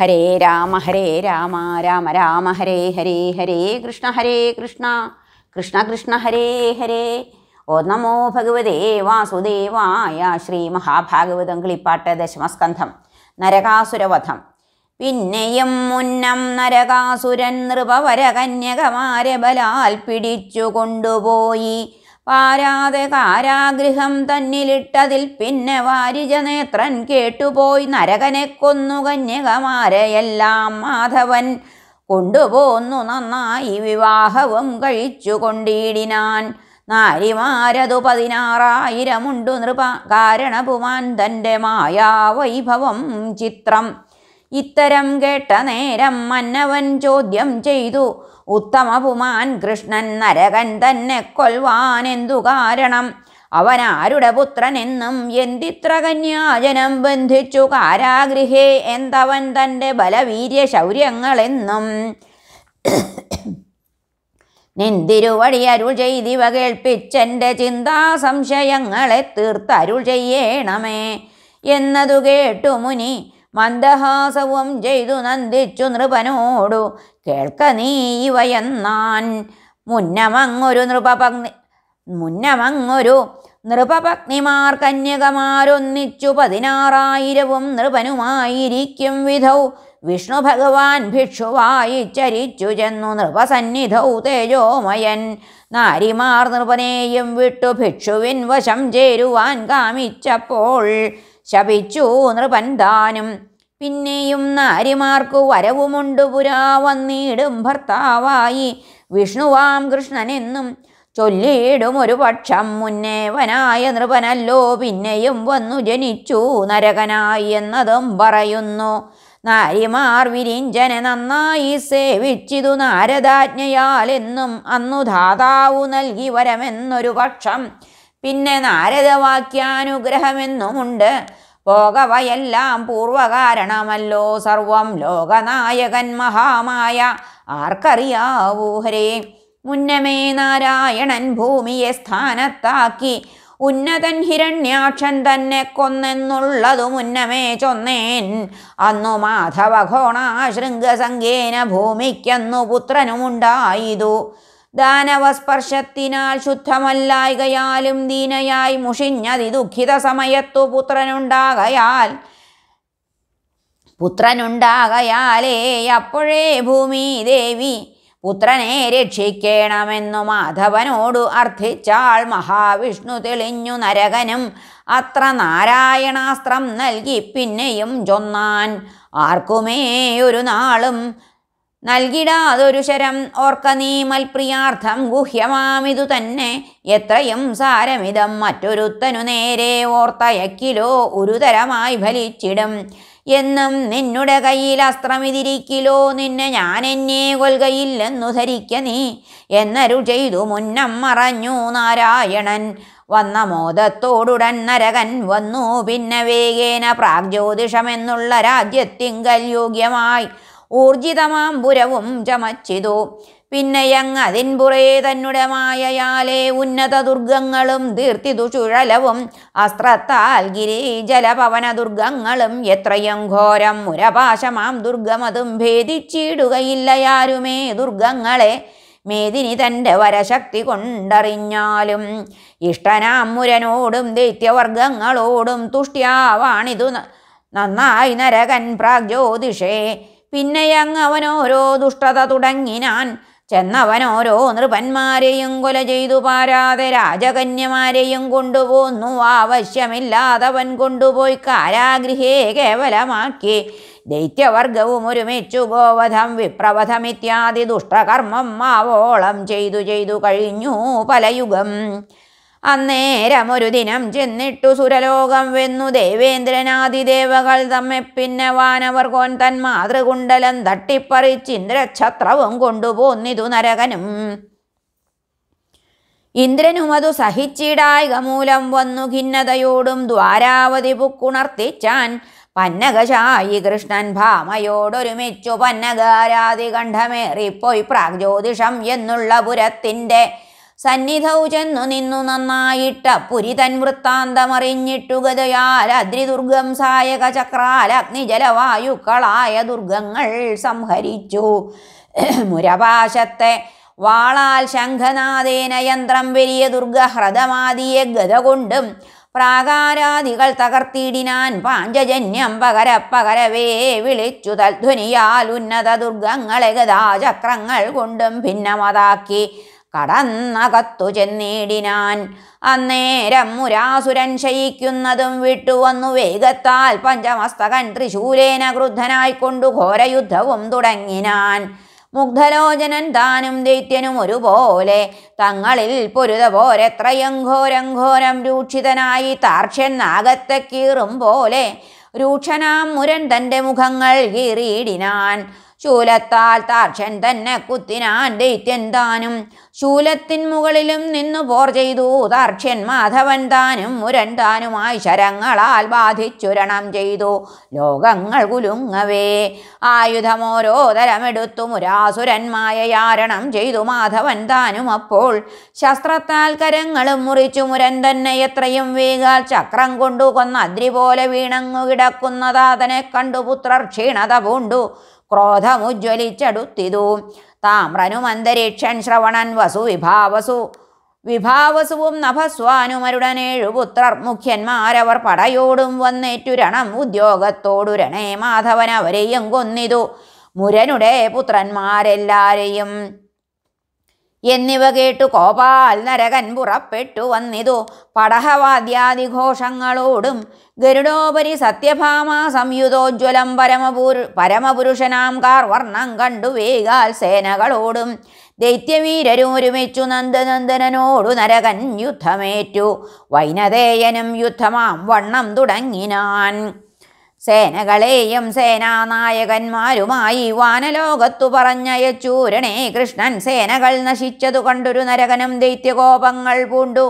ഹരേ രാമ രാമ രാമ ഹരേ ഹരേ ഹരേ കൃഷ്ണ കൃഷ്ണ കൃഷ്ണ ഹരേ ഹരേ. ഓ നമോ ഭഗവതേ വാസുദേവായ. ശ്രീ മഹാഭാഗവതം കിളിപ്പാട്ട് ദശമസ്കന്ധം. നരകാസുരവധം. പിന്നെയും മുന്നം നരകാസുരൻ നൃപവരകന്യകമാരെ ബലാൽ പിടിച്ചു കൊണ്ടുപോയി പാരാതെ കാരാഗൃഹം തന്നിലിട്ടതിൽ പിന്നെ വാരിജനേത്രൻ കേട്ടുപോയി നരകനെ കൊന്നു കന്യകമാരെയെല്ലാം മാധവൻ കൊണ്ടുപോന്നു നന്നായി വിവാഹവും കഴിച്ചു കൊണ്ടിടിനാൻ. നാരിമാരതു 16,000 നൃപ കാരണപുമാൻ തൻ്റെ മായാവൈഭവം ചിത്രം. ഇത്തരം കേട്ട നേരം മന്നവൻ ചോദ്യം ചെയ്തു ഉത്തമപുമാൻ കൃഷ്ണൻ നരകൻ തന്നെ കൊൽവാനെന്തു കാരണം? അവനാരുടെ പുത്രനെന്നും എന്തിത്ര കന്യാജനം ബന്ധിച്ചു കാരാഗൃഹേ എന്തവൻ തൻ്റെ ബലവീര്യ ശൗര്യങ്ങളെന്നും നിന്തിരുവടി അരുൾ ചെയ്തിവ കേൾപ്പിച്ചെൻ്റെ ചിന്താ സംശയങ്ങളെ തീർത്തരുൾ ചെയ്യണമേ എന്നതു കേട്ടു മുനി മന്ദഹാസവും ചെയ്തു നന്ദിച്ചു നൃപനോടു കേൾക്ക നീ ഇവയെന്നാൻ. മുന്നമങ്ങൊരു നൃപപത്നിമാർ കന്യകമാരൊന്നിച്ചു 16,000 നൃപനുമായിരിക്കും വിധൗ വിഷ്ണു ഭഗവാൻ ഭിക്ഷുവായി ചരിച്ചു ചെന്നു നൃപസന്നിധൗ തേജോമയൻ. നാരിമാർ നൃപനെയും വിട്ടു ഭിക്ഷുവിൻ വശം ചേരുവാൻ കാമിച്ചപ്പോൾ ശപിച്ചു നൃപൻ താനും. പിന്നെയും നാരിമാർക്കു വരവുമുണ്ടു പുരാ വന്നിടും ഭർത്താവായി വിഷ്ണുവാം കൃഷ്ണനെന്നും ചൊല്ലിയിടും ഒരു പക്ഷം. മുന്നേവനായ നൃപനല്ലോ പിന്നെയും വന്നു ജനിച്ചു നരകനായി എന്നതും പറയുന്നു. നാരിമാർ വിരിഞ്ചനെ നന്നായി സേവിച്ചിതു നാരദാജ്ഞയാലെന്നും അന്നു ധാതാവു നൽകി വരമെന്നൊരു പക്ഷം. പിന്നെ നാരദവാക്യാനുഗ്രഹമെന്നുമുണ്ട്. പോകവയെല്ലാം പൂർവകാരണമല്ലോ സർവം ലോകനായകൻ മഹാമായ ആർക്കറിയാവൂ ഹരേ. മുന്നമേ നാരായണൻ ഭൂമിയെ സ്ഥാനത്താക്കി ഉന്നതൻ ഹിരണ്യാക്ഷൻ തന്നെ കൊന്നെന്നുള്ളതു മുന്നമേ ചൊന്നേൻ. അന്നു മാധവ ഘോണാശൃംഗസംഗേന ഭൂമിക്കന്നു പുത്രനുമുണ്ടായിതു. ദാനവസ്പർശത്തിനാൽ ശുദ്ധമല്ലായകയാലും ദീനയായി മുഷിഞ്ഞതി ദുഃഖിത സമയത്തു പുത്രനുണ്ടാകയാലേ അപ്പോഴേ ഭൂമി ദേവി പുത്രനെ രക്ഷിക്കണമെന്നു മാധവനോടു അർത്ഥിച്ചാൾ. മഹാവിഷ്ണു തെളിഞ്ഞു നരകനും അത്ര നാരായണാസ്ത്രം നൽകി പിന്നെയും ചൊന്നാൻ. ആർക്കുമേ ഒരു നാളും നൽകിടാതൊരു ശരം ഓർക്ക നീ മൽപ്രിയാർത്ഥം ഗുഹ്യമാമിതു തന്നെ എത്രയും സാരമിതം മറ്റൊരുത്തനു നേരെ ഓർത്തയക്കിലോ ഒരുതരമായി ഫലിച്ചിടും എന്നും നിന്നുടെ കയ്യിൽ അസ്ത്രമിതിരിക്കിലോ നിന്നെ ഞാൻ എന്നെ കൊൽകയില്ലെന്നു ധരിക്ക നീ എന്നരുൾ ചെയ്തു മുന്നം മറഞ്ഞു നാരായണൻ. വന്ന മോദത്തോടുടൻ നരകൻ വന്നു പിന്നെ വേഗേന പ്രാഗ്ജ്യോതിഷമെന്നുള്ള രാജ്യത്തിങ്കൽ യോഗ്യമായി ഊർജിതമാംപുരവും ചമച്ചിതു. പിന്നെയങ്ങതിൻപുറേ തന്നുടെ മായയാലേ ഉന്നത ദുർഗങ്ങളും തീർത്തിതു ചുഴലവും അസ്ത്രത്താൽ ഗിരിജലപവന ദുർഗങ്ങളും എത്രയും ഘോരം മുരപാശമാം ദുർഗമതും ഭേദിച്ചിടുകയില്ലയാരുമേ ദുർഗങ്ങളെ മേദിനി തൻ്റെ വരശക്തി കൊണ്ടറിഞ്ഞാലും. ഇഷ്ടനാം മുരനോടും ദൈത്യവർഗങ്ങളോടും തുഷ്ട്യാവാണിതു നന്നായി നരകൻ പ്രാഗ്ജ്യോതിഷേ. പിന്നെയങ്ങവനോരോ ദുഷ്ടത തുടങ്ങിനാൻ. ചെന്നവനോരോ നൃപന്മാരെയും കൊല ചെയ്തു പാരാതെ രാജകന്യമാരെയും കൊണ്ടുപോന്നു. ആവശ്യമില്ലാതവൻ കൊണ്ടുപോയി കാരാഗൃഹേ കേവലമാക്കി. ദൈത്യവർഗവും ഒരുമിച്ചു ഗോവധം വിപ്രവധമിത്യാദി ദുഷ്ടകർമ്മം ആവോളം ചെയ്തു കഴിഞ്ഞു പലയുഗം. അന്നേരമൊരു ദിനം ചെന്നിട്ടു സുരലോകം വെന്നു ദേവേന്ദ്രനാദിദേവകൾ തമ്മെ പിന്നെ വാനവർ കോൻ തൻ മാതൃകുണ്ടലം തട്ടിപ്പറിച്ചിന്ദ്രഛത്രവും കൊണ്ടുപോന്നിതു നരകനും. ഇന്ദ്രനുമതു സഹിച്ചിടായിക മൂലം വന്നു ഖിന്നതയോടും ദ്വാരാവതി പുക്കുണർത്തിച്ചാൻ. പന്നകശായി കൃഷ്ണൻ ഭാമയോടൊരുമിച്ചു പന്നകാരാതി കണ്ഠമേറിപ്പോയി പ്രാഗ്ജ്യോതിഷം എന്നുള്ള പുരത്തിൻ്റെ സന്നിധൗ ചെന്നു നിന്നു നന്നായിട്ട പുരി തൻ വൃത്താന്തമറിഞ്ഞിട്ടു ഗതയാൽ അദ്രിദുർഗം സായക ചക്രാൽ അഗ്നിജലവായുക്കളായ ദുർഗങ്ങൾ സംഹരിച്ചു. മുരപാശത്തെ വാളാൽ ശംഖനാദേന യന്ത്രം വലിയ ദുർഗഹ്രദമാദിയെ ഗത കൊണ്ടും പ്രാകാരാദികൾ തകർത്തിടിനാൻ. പാഞ്ചജന്യം പകരപ്പകരവേ വിളിച്ചു തൽധ്വനിയാൽ ഉന്നത ദുർഗങ്ങളെ ഗതാചക്രങ്ങൾ കൊണ്ടും ഭിന്നമതാക്കി കടന്നകത്തു ചെന്നിടിനാൻ. അന്നേരം മുരാസുരൻ ശയിക്കുന്നതും വിട്ടുവന്നു വേഗത്താൽ പഞ്ചമസ്തകൻ ത്രിശൂലേന ക്രുദ്ധനായിക്കൊണ്ടു ഘോരയുദ്ധവും തുടങ്ങിനാൻ. മുഗ്ധലോചനൻ താനും ദൈത്യനും ഒരുപോലെ തങ്ങളിൽ പൊരുത പോരെത്രയും ഘോരം ഘോരം രൂക്ഷിതനായി താർക്ഷ്യൻ നാഗത്തെ കീറും പോലെ രൂക്ഷനാം മുരൻ തൻ്റെ മുഖങ്ങൾ കീറിയിടിനാൻ. ശൂലത്താൽ താർക്ഷ്യൻ തന്നെ കുത്തിനാൻ ദൈത്യൻ താനും. ശൂലത്തിൻ മുകളിലും നിന്നു പോർ ചെയ്തു താർക്ഷ്യൻ മാധവൻ താനും മുരൻ താനുമായി ശരങ്ങളാൽ ബാധിച്ചുരണം ചെയ്തു ലോകങ്ങൾ കുലുങ്ങവേ. ആയുധമോരോ തരമെടുത്തു മുരാസുരൻ മായയാരണം ചെയ്തു മാധവൻ താനും. അപ്പോൾ ശസ്ത്രത്താൽ കരങ്ങളും മുറിച്ചു മുരൻ തന്നെ എത്രയും വേഗാൽ ചക്രം കൊണ്ടു കൊന്ന അദ്രി പോലെ വീണങ്ങു കിടക്കുന്നതാതനെ കണ്ടു പുത്രർ ക്ഷീണത പൂണ്ടു ക്രോധമുജ്വലിച്ചടുത്തിതു. താമ്രനും അന്തരീക്ഷൻ ശ്രവണൻ വസു വിഭാവസുവും നഭസ്വാനുമരുടനേഴു പുത്രർ മുഖ്യന്മാരവർ പടയോടും വന്നേറ്റുരണം ഉദ്യോഗത്തോടുരണേ മാധവൻ അവരെയും കൊന്നിതു മുരനുടെ പുത്രന്മാരെല്ലാരെയും. എന്നിവ കേട്ടു കോപാൽ നരകൻ പുറപ്പെട്ടു വന്നിതു പടഹവാദ്യാദിഘോഷങ്ങളോടും. ഗരുഡോപരി സത്യഭാമ സംയുതോജ്വലം പരമപുരുഷനാം കാർവർണം കണ്ടു വേഗാൽ സേനകളോടും. ദൈത്യവീരരും ഒരുമിച്ചു നന്ദനന്ദനോടു നരകൻ യുദ്ധമേറ്റു. വൈനതേയനും യുദ്ധമാം വണ്ണം തുടങ്ങിനാൻ. സേനകളെയും സേനാനായകന്മാരുമായി വാനലോകത്തു പറഞ്ഞയച്ചൂരണേ കൃഷ്ണൻ. സേനകൾ നശിച്ചതു കണ്ടൊരു നരകനും ദൈത്യകോപങ്ങൾ പൂണ്ടു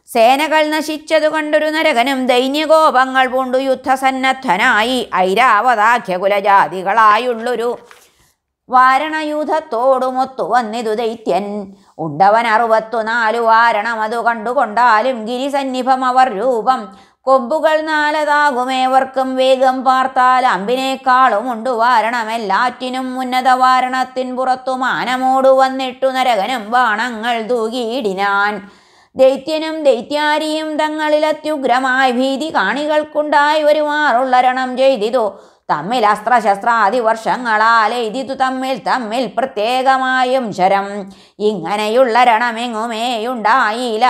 സേനകൾ നശിച്ചതു കണ്ടൊരു നരകനും ദൈന്യകോപങ്ങൾ പൂണ്ടു യുദ്ധസന്നദ്ധനായി ഐരാവതാഖ്യകുലജാതികളായുള്ളൊരു വാരണയൂഥത്തോടുമൊത്തു വന്നിതു ദൈത്യൻ. ഉണ്ടവൻ 64 വാരണം അതു കണ്ടുകൊണ്ടാലും ഗിരിസന്നിഭം അവർ രൂപം. കൊമ്പുകൾ 4 വേഗം പാർത്താൽ അമ്പിനേക്കാളും ഉണ്ടു വാരണമെല്ലാറ്റിനും. ഉന്നത വാരണത്തിൻ പുറത്തു മാനമോടു വന്നിട്ടു നരകനും ബാണങ്ങൾ തൂകിയിടിനാൻ. ദൈത്യനും ദൈത്യാരിയും തങ്ങളിൽ അത്യുഗ്രമായി ഭീതി കാണികൾക്കുണ്ടായി വരുമാറുള്ള രണം ചെയ്തിതു. തമ്മിൽ അസ്ത്രശസ്ത്രാദി വർഷങ്ങളാൽ എയ്തിതു തമ്മിൽ പ്രത്യേകമായും ശരം. ഇങ്ങനെയുള്ള രണമെങ്ങുമേയുണ്ടായില്ല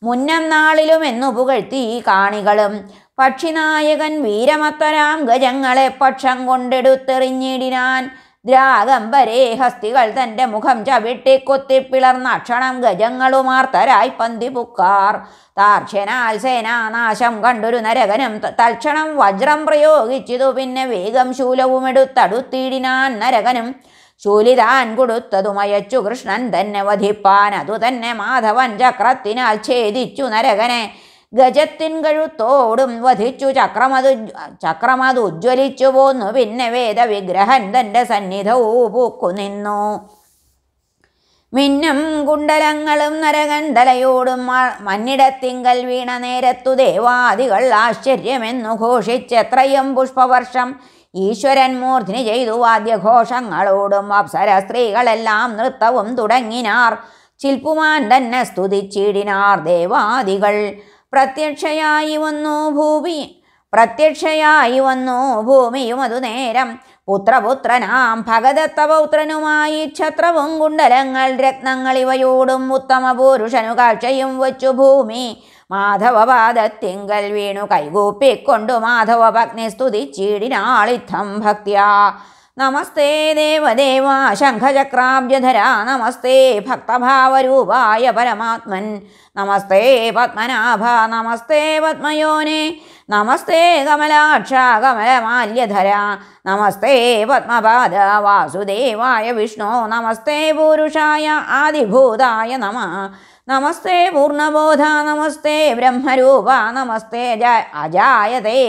മുന്നം നാളിലുമെന്നു പുകഴ്ത്തി കാണികളും. പക്ഷിനായകൻ വീരമത്തരാം ഗജങ്ങളെ പക്ഷം കൊണ്ടെടുത്തെറിഞ്ഞിടിനാൻ. ദ്രാഗംബരേ ഹസ്തികൾ തൻ്റെ മുഖം ചവിട്ടിക്കൊത്തിപ്പിളർന്ന ക്ഷണം ഗജങ്ങളുമാർത്തരായി പന്തിപുക്കാർ. താർക്ഷ്യനാൽ സേനാനാശം കണ്ടൊരു നരകനും തൽക്ഷണം വജ്രം പ്രയോഗിച്ചിതു. പിന്നെ വേഗം ശൂലവും എടുത്തടുത്തിടിനാൻ നരകനും. ശൂലിതാൻ കൊടുത്തതുമയച്ചു കൃഷ്ണൻ തന്നെ വധിപ്പാൻ. അതു തന്നെ മാധവൻ ചക്രത്തിനാൽ ഛേദിച്ചു നരകനെ. ഗജത്തിൻ കഴുത്തോടും വധിച്ചു ചക്രമത് ഉജ്ജ്വലിച്ചു പോന്നു. പിന്നെ വേദവിഗ്രഹൻ തൻ്റെ സന്നിധവും പൂക്കു നിന്നു. മിന്നും കുണ്ടലങ്ങളും നരകൻ തലയോടും മന്നിടത്തിങ്കൽ വീണ നേരത്തു ദേവാദികൾ ആശ്ചര്യമെന്നു ഘോഷിച്ചെത്രയും പുഷ്പവർഷം ഈശ്വരൻ മൂർധ്നി ചെയ്തു വാദ്യഘോഷങ്ങളോടും. അപ്സര സ്ത്രീകളെല്ലാം നൃത്തവും തുടങ്ങിനാർ. ശില്പുമാൻ തന്നെ സ്തുതിച്ചിടിനാർ ദേവാദികൾ. പ്രത്യക്ഷയായി വന്നു ഭൂമിയും അതു നേരം. പുത്രനാം ഭഗദത്ത പൗത്രനുമായി ക്ഷത്രവും കുണ്ടലങ്ങൾ രത്നങ്ങൾ ഇവയോടും ഉത്തമ പുരുഷനു കാഴ്ചയും വച്ചു ഭൂമി. മാധവപാദത്തിങ്കൽ വീണു കൈകൂപ്പിക്കൊണ്ടു മാധവ പത്നി സ്തുതിച്ചിടിനാളിത്തം ഭക്ത്യാ. നമസ്തേ ദേവദേവ ശംഖചക്രാബ്ജധര. നമസ്തേ ഭക്തഭാവരൂപായ പരമാത്മൻ. നമസ്തേ പത്മനാഭ. നമസ്തേ പത്മയോനെ. നമസ്തേ കമലാക്ഷ കമലമാല്യധര. നമസ്തേ പത്മപാദ വാസുദേവായ വിഷ്ണു. നമസ്തേ പുരുഷായ ആദിഭൂതായ നമഃ. നമസ്തേ പൂർണ്ണബോധ. നമസ്തേ ബ്രഹ്മരൂപ. നമസ്തേ അജായതേ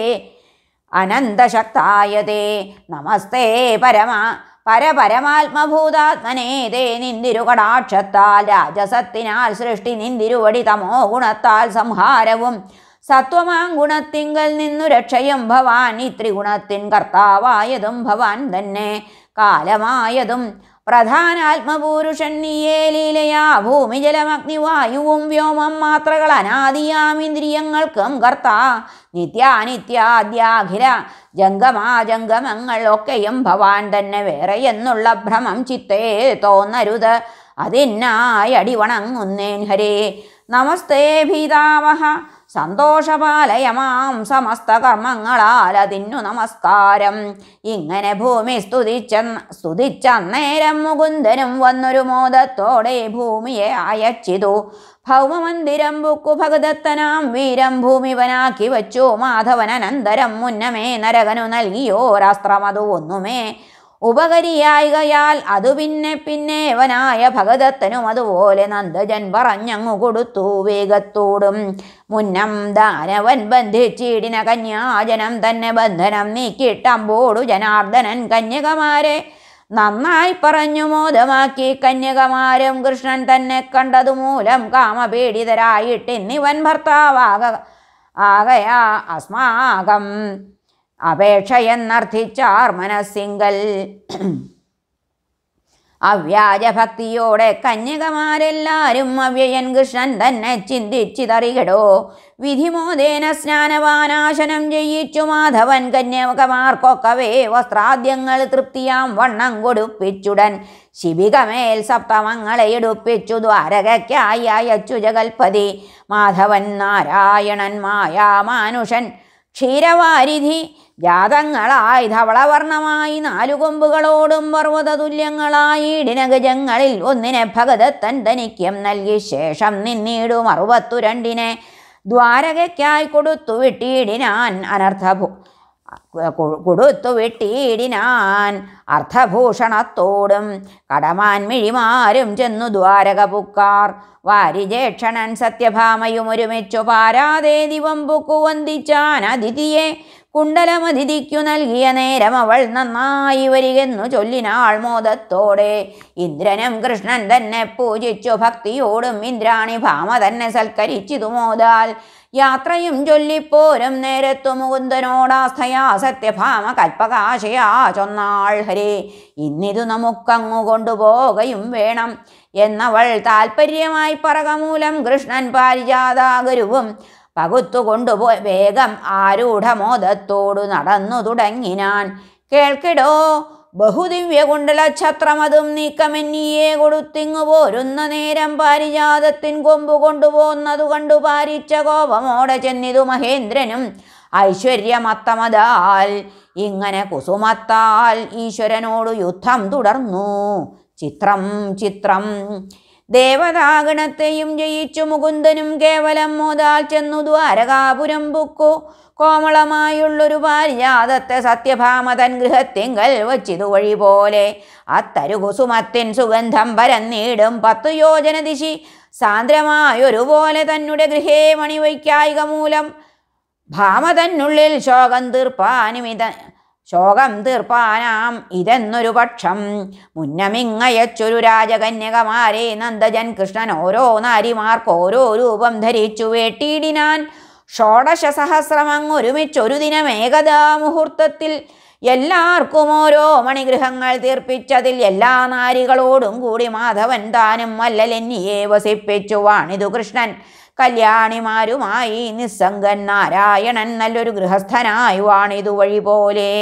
അനന്തശക്തായതേ. നമസ്തേ പരപരമാത്മഭൂതാത്മനേ തേ നിന്തിരുകടാക്ഷത്താൽ രാജസത്തിനാൽ സൃഷ്ടി നിന്തിരുവടി തമോ ഗുണത്താൽ സംഹാരവും സത്വമാം ഗുണത്തിങ്കൽ നിന്നു രക്ഷയും ഭവാൻ ഇത്രിഗുണത്തിൻ കർത്താവായതും ഭവാൻ തന്നെ കാലമായതും പ്രധാനാത്മപുരുഷൻ നീയേ ലീലയാ ഭൂമി ജലമഗ്നിവായുവും വ്യോമം മാത്രകൾ അനാദിയാമിന്ദ്രിയങ്ങൾക്കും കർത്താ നിത്യാനിത്യാദ്യാഖില ജംഗമാജംഗമങ്ങൾ ഒക്കെയും ഭവാൻ തന്നെ വേറെ എന്നുള്ള ഭ്രമം ചിത്തേ തോന്നരുത് അതിനായി അടിവണങ്ങുന്നേൻ ഹരേ നമസ്തേ ഭീതാവഹ സന്തോഷപാലയമാം സമസ്ത കർമ്മങ്ങളാൽ അതിന്നു നമസ്കാരം ഇങ്ങനെ ഭൂമി സ്തുതിച്ചന്നേരം മുകുന്ദനും വന്നൊരു മോദത്തോടെ ഭൂമിയെ അയച്ചിതു ഭൗമമന്ദിരം ബുക്കു ഭഗദത്തനാം വീരം ഭൂമിവനാക്കി വച്ചു മാധവനനന്തരം മുന്നമേ നരകനു നൽകിയോരാസ്ത്രമതു ഒന്നുമേ ഉപകരിയായികയാൽ അതു പിന്നെവനായ ഭഗദത്തനും അതുപോലെ നന്ദജൻ പറഞ്ഞങ്ങു കൊടുത്തു വേഗത്തോടും മുന്നം ദാനവൻ ബന്ധിച്ചിടിന കന്യാജനം തന്നെ ബന്ധനം നീക്കിട്ടമ്പോടു ജനാർദ്ദനൻ കന്യകമാരെ നന്നായി പറഞ്ഞു മോദമാക്കി കന്യകമാരും കൃഷ്ണൻ തന്നെ കണ്ടതുമൂലം കാമപീഡിതരായിട്ടിന്നിവൻ ഭർത്താവാകയാ അസ്മാകം അപേക്ഷയെന്നർത്ഥിച്ചാർ മനസ്സിങ്കൽ അവ്യാജഭക്തിയോടെ കന്യകമാരെല്ലാരും അവ്യയൻ കൃഷ്ണൻ തന്നെ ചിന്തിച്ചിതറികടോ വിധിമോദേന സ്നാനവാനാശനം ചെയ്യിച്ചു മാധവൻ കന്യകമാർക്കൊക്കവേ വസ്ത്രാദ്യങ്ങൾ തൃപ്തിയാം വണ്ണം കൊടുപ്പിച്ചുടൻ ശിബികമേൽ സപ്തമങ്ങളെ എടുപ്പിച്ചു ദ്വാരകയ്ക്കായി അയച്ചു ജഗൽപതി മാധവൻ നാരായണൻ മായാമാനുഷൻ ക്ഷീരവാരിധി ജാതങ്ങളായി ധവളവർണമായി 4 കൊമ്പുകളോടും പർവ്വതതുല്യങ്ങളായി ഇടിനഗജങ്ങളിൽ ഒന്നിനെ ഭഗദത്തൻ തനിക്കും നൽകി ശേഷം നിന്നീടും 62 ദ്വാരകയ്ക്കായി കൊടുത്തു വിട്ടിടിനാൻ അർത്ഥഭൂഷണത്തോടും കടമാൻ മിഴിമാരും ചെന്നു ദ്വാരക പുക്കാർ വാരിജേക്ഷണൻ സത്യഭാമയും ഒരുമിച്ചു പാരാതെ ദിവം പുക്കു വന്ദിച്ചാൻ അതിഥിയെ കുണ്ടലമതിഥിക്കു നൽകിയ നേരം അവൾ നന്നായി വരികെന്നു ചൊല്ലിനാൾ മോദത്തോടെ ഇന്ദ്രനും കൃഷ്ണൻ തന്നെ പൂജിച്ചു ഭക്തിയോടും ഇന്ദ്രാണി ഭാമ തന്നെ സൽക്കരിച്ചിതു മോദാൽ യാത്രയും ചൊല്ലിപ്പോരും നേരത്തു മുകുന്ദനോടാസ്ഥയാ സത്യഭാമ കൽപ്പകാശയാ ചൊന്നാൾ ഹരേ ഇന്നിതു നമുക്കങ്ങു കൊണ്ടുപോകയും വേണം എന്നവൾ താൽപര്യമായി പറകമൂലം കൃഷ്ണൻ പാരിജാതാഗരുവും പകുത്തു കൊണ്ടുപോയി വേഗം ആരൂഢമോദത്തോടു നടന്നു തുടങ്ങിനാൻ കേൾക്കിടോ ബഹുദിവ്യകുണ്ടലഛത്രമതും നീക്കമെന്നിയെ കൊടുത്തിങ്ങു പോരുന്ന നേരം പാരിജാതത്തിൻ കൊമ്പു കൊണ്ടുപോന്നതു കണ്ടു പാരിച്ച കോപമോടെ ചെന്നിതു മഹേന്ദ്രനും ഐശ്വര്യമത്തമതാൽ ഇങ്ങനെ കുസുമത്താൽ ഈശ്വരനോടു യുദ്ധം തുടർന്നു ചിത്രം ദേവതാഗണത്തെയും ജയിച്ചു മുകുന്ദനും കേവലം മോദാൽ ചെന്നു ദ്വാരകാപുരം പുക്കു കോമളമായുള്ളൊരു പാരിജാതത്തെ സത്യഭാമ തൻ ഗൃഹത്തിങ്കൽ വച്ചിതു വഴി പോലെ അത്തരു കുസുമത്തിൻ സുഗന്ധം പരന്നീടും 10 യോജന ദിശി സാന്ദ്രമായൊരുപോലെ തന്നെ ഗൃഹേ മണിവയ്ക്കായിക മൂലം ഭാമ തന്നുള്ളിൽ ശോകം തീർപ്പാനാം ഇതെന്നൊരു പക്ഷം മുന്നമിങ്ങയച്ചൊരു രാജകന്യകമാരെ നന്ദജൻ കൃഷ്ണൻ ഓരോ നാരിമാർക്കോരോ രൂപം ധരിച്ചു വേട്ടിയിടിനാൻ 16 സഹസ്രമങ്ങൊരുമിച്ചൊരു ദിനമേകദാ മുഹൂർത്തത്തിൽ എല്ലാവർക്കും ഓരോ മണിഗൃഹങ്ങൾ തീർപ്പിച്ചതിൽ എല്ലാ നാരികളോടും കൂടി മാധവൻ താനും മല്ലലെന്നിയെ വസിപ്പിച്ചു വാണിതു കൃഷ്ണൻ കല്യാണിമാരുമായി നിസ്സംഗൻ നാരായണൻ നല്ലൊരു ഗൃഹസ്ഥനായി വാണിതു വഴി പോലെ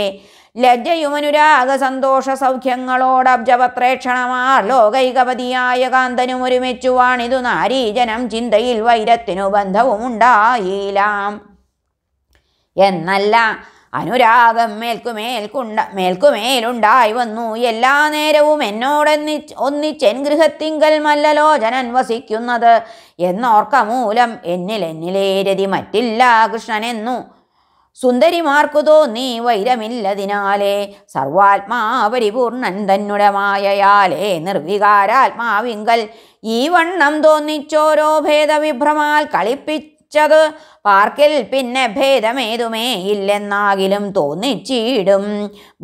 ലജ്ജയുമനുരാഗ സന്തോഷ സൗഖ്യങ്ങളോടബ്ജപത്രേക്ഷണമാർ ലോകൈകപതിയായ കാന്തനും ഒരുമിച്ചു വാണിതു നാരീജനം ചിന്തയിൽ വൈരത്തിനു ബന്ധവുമുണ്ടായില്ലാം എന്നല്ല അനുരാഗം മേൽക്കുമേലുണ്ടായി വന്നു എല്ലാ നേരവും എന്നോടൊന്നിച്ചെൻ ഗൃഹത്തിങ്കൽ മല്ലലോചനൻ വസിക്കുന്നത് എന്നോർക്ക മൂലം എന്നിലെ രതി മറ്റില്ല കൃഷ്ണനെന്നു സുന്ദരിമാർക്കു തോന്നി വൈരമില്ലതിനാലേ സർവാത്മാപരിപൂർണൻ തന്നുടെ മായയാലേ നിർവികാരാത്മാവിങ്കൽ ഈ വണ്ണം തോന്നിച്ചോരോ ഭേദവിഭ്രമാൽ കളിപ്പിച്ചത് പാർക്കിൽ പിന്നെ ഭേദമേതുമേ ഇല്ലെന്നാകിലും തോന്നിച്ചിടും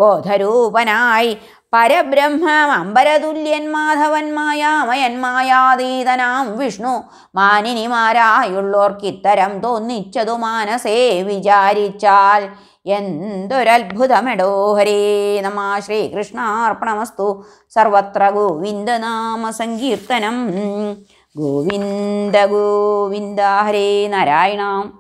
ബോധരൂപനായി പരബ്രഹ്മം അംബരതുല്യൻ മാധവൻ മായാമയൻ മായാതീതനാം വിഷ്ണു മാനിനിമാരായുള്ളോർക്കിത്തരം തോന്നിച്ചതു മാനസേ വിചാരിച്ചാൽ എന്തൊരത്ഭുതമെടോ. ഹരേ നമ. ശ്രീകൃഷ്ണാർപ്പണമസ്തു. സർവത്ര ഗോവിന്ദനാമ സങ്കീർത്തനം. ഗോവിന്ദ ഗോവിന്ദ. ഹരേ നാരായണ.